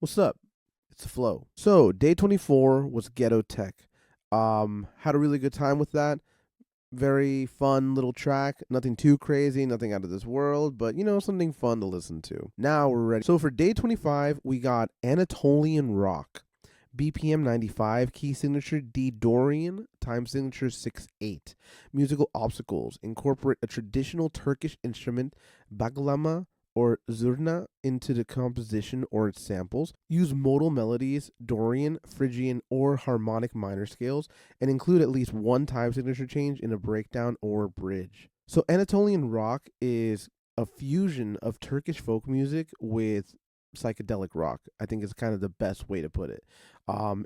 What's up? It's the flow. So day 24 was ghetto tech. Had a really good time with that. Very fun little track. Nothing too crazy, nothing out of this world, but something fun to listen to. Now we're ready. So for day 25, we got Anatolian Rock. BPM 95, key signature D Dorian, time signature 6/8. Musical obstacles incorporate a traditional Turkish instrument, baglama, or zurna into the composition or its samples, use modal melodies, Dorian, Phrygian, or harmonic minor scales, and include at least one time signature change in a breakdown or bridge. So Anatolian rock is a fusion of Turkish folk music with psychedelic rock. I think is kind of the best way to put it.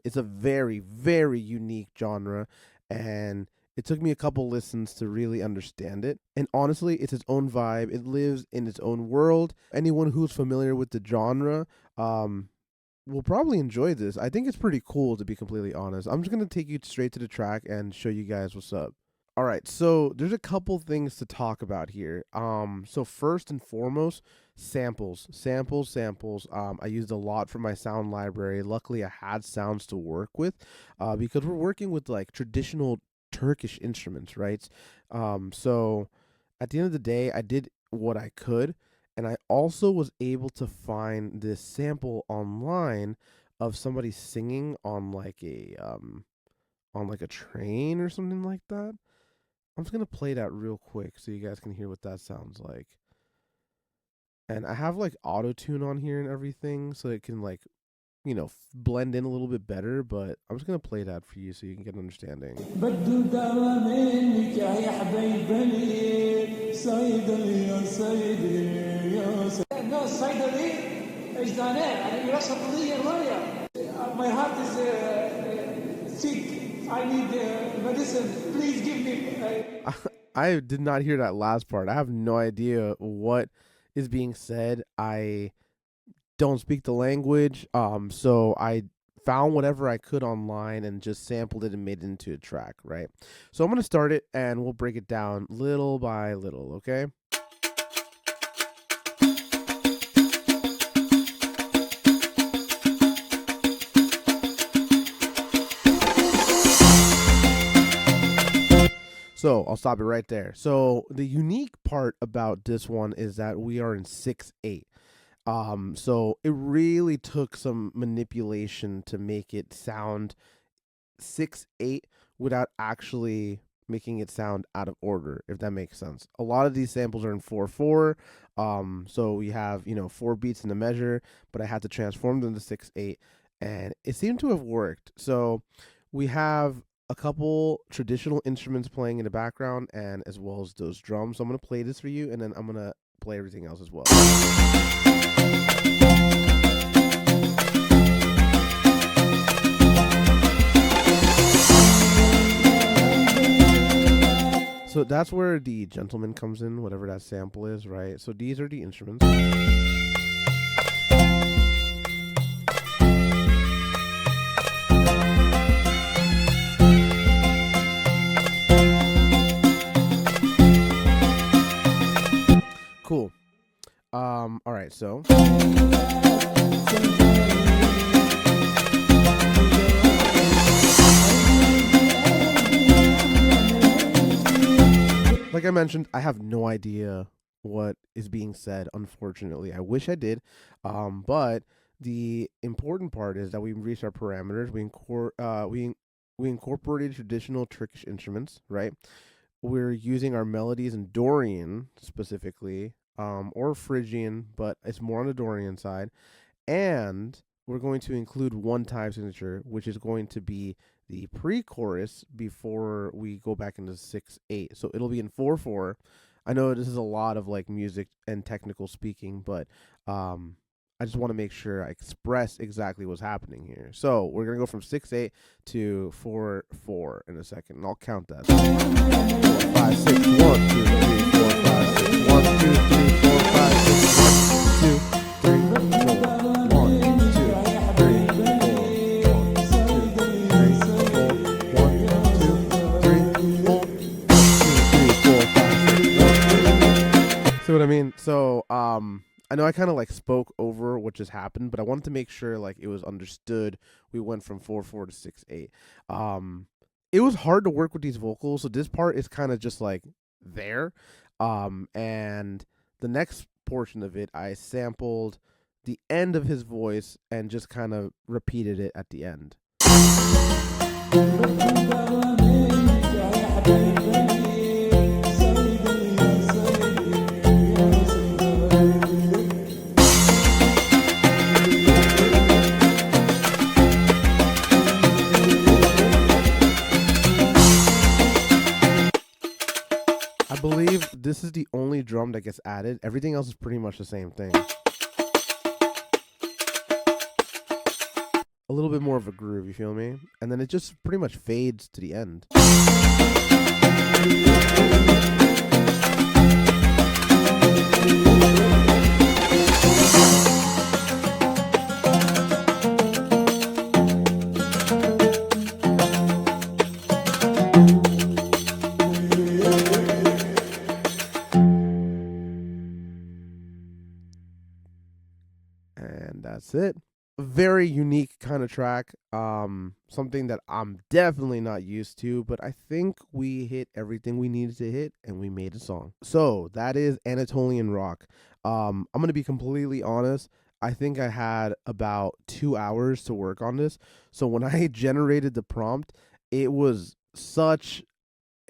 It's a very, very unique genre, and it took me a couple listens to really understand it. And honestly, it's its own vibe. It lives in its own world. Anyone who's familiar with the genre will probably enjoy this. I think it's pretty cool, to be completely honest. I'm just going to take you straight to the track and show you guys what's up. All right, so there's a couple things to talk about here. So first and foremost, samples. I used a lot for my sound library. Luckily, I had sounds to work with, because we're working with like traditional Turkish instruments, right? So at the end of the day, I did what I could, and I also was able to find this sample online of somebody singing on like a train or something like that. I'm just gonna play that real quick so you guys can hear what that sounds like. And I have like auto tune on here and everything, so it can like blend in a little bit better. But I'm just gonna play that for you so you can get an understanding. My heart is sick. I need medicine. Please give me. I did not hear that last part. I have no idea what is being said. I don't speak the language. So I found whatever I could online and just sampled it and made it into a track, right? So I'm gonna start it and we'll break it down little by little, okay? So I'll stop it right there. So the unique part about this one is that we are in 6/8. So it really took some manipulation to make it sound 6/8 without actually making it sound out of order, if that makes sense. A lot of these samples are in 4/4. So we have, 4 beats in the measure, but I had to transform them to 6/8, and it seemed to have worked. So we have a couple traditional instruments playing in the background, and as well as those drums. So I'm gonna play this for you, and then I'm gonna play everything else as well. So that's where the gentleman comes in, whatever that sample is, right? So these are the instruments. Cool. All right, so like I mentioned, I have no idea what is being said, unfortunately. I wish I did. But the important part is that we reached our parameters. We incorporated traditional Turkish instruments, right? We're using our melodies in Dorian specifically, or Phrygian, but it's more on the Dorian side. And we're going to include one time signature, which is going to be the pre-chorus before we go back into 6/8. So it'll be in 4/4. I know this is a lot of like music and technical speaking, but I just want to make sure I express exactly what's happening here. So we're gonna go from 6/8 to 4/4 in a second, and I'll count that. 4, 5, 6, 1, 2, 3, 4, 5, 6, 1, 2, 3, 4, 5, 6, 1, 2, 3, 4, 1, 2, 3, 4, 1, 2, 3, 4, 1, 2, 3, 4, 2, 3, 4, 5, 6, 1. See what I mean? So I know I kind of like spoke over what just happened, but I wanted to make sure like it was understood. We went from 4/4 to 6/8. Um, it was hard to work with these vocals, so this part is kind of just like there. And the next portion of it, I sampled the end of his voice and just kind of repeated it at the end. I believe this is the only drum that gets added. Everything else is pretty much the same thing. A little bit more of a groove, you feel me? And then it just pretty much fades to the end. And that's it. A very unique kind of track. Something that I'm definitely not used to, but I think we hit everything we needed to hit and we made a song. So that is Anatolian Rock. I'm gonna be completely honest. I think I had about 2 hours to work on this. So when I generated the prompt, it was such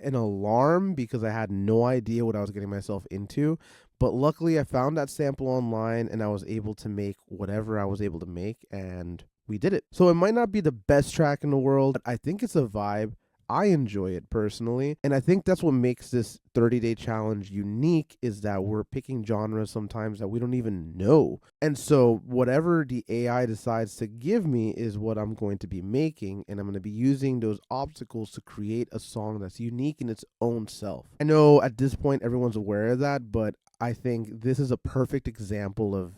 an alarm because I had no idea what I was getting myself into. But luckily, I found that sample online and I was able to make whatever I was able to make, and we did it. So it might not be the best track in the world, but I think it's a vibe. I enjoy it personally, and I think that's what makes this 30-day challenge unique is that we're picking genres sometimes that we don't even know. And so whatever the AI decides to give me is what I'm going to be making, and I'm going to be using those obstacles to create a song that's unique in its own self. I know at this point everyone's aware of that, but I think this is a perfect example of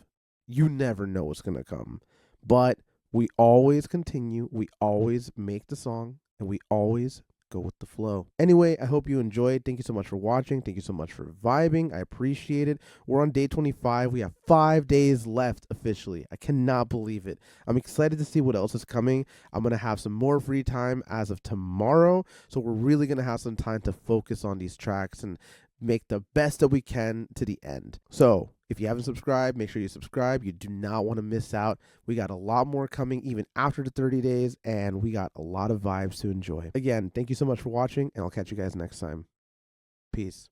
you never know what's going to come. But we always continue, we always make the song, and we always go with the flow. Anyway, I hope you enjoyed. Thank you so much for watching. Thank you so much for vibing. I appreciate it. We're on day 25. We have 5 days left officially. I cannot believe it. I'm excited to see what else is coming. I'm going to have some more free time as of tomorrow. So we're really going to have some time to focus on these tracks and make the best that we can to the end. So if you haven't subscribed, make sure you subscribe. You do not want to miss out. We got a lot more coming even after the 30 days, and we got a lot of vibes to enjoy. Again, thank you so much for watching, and I'll catch you guys next time. Peace.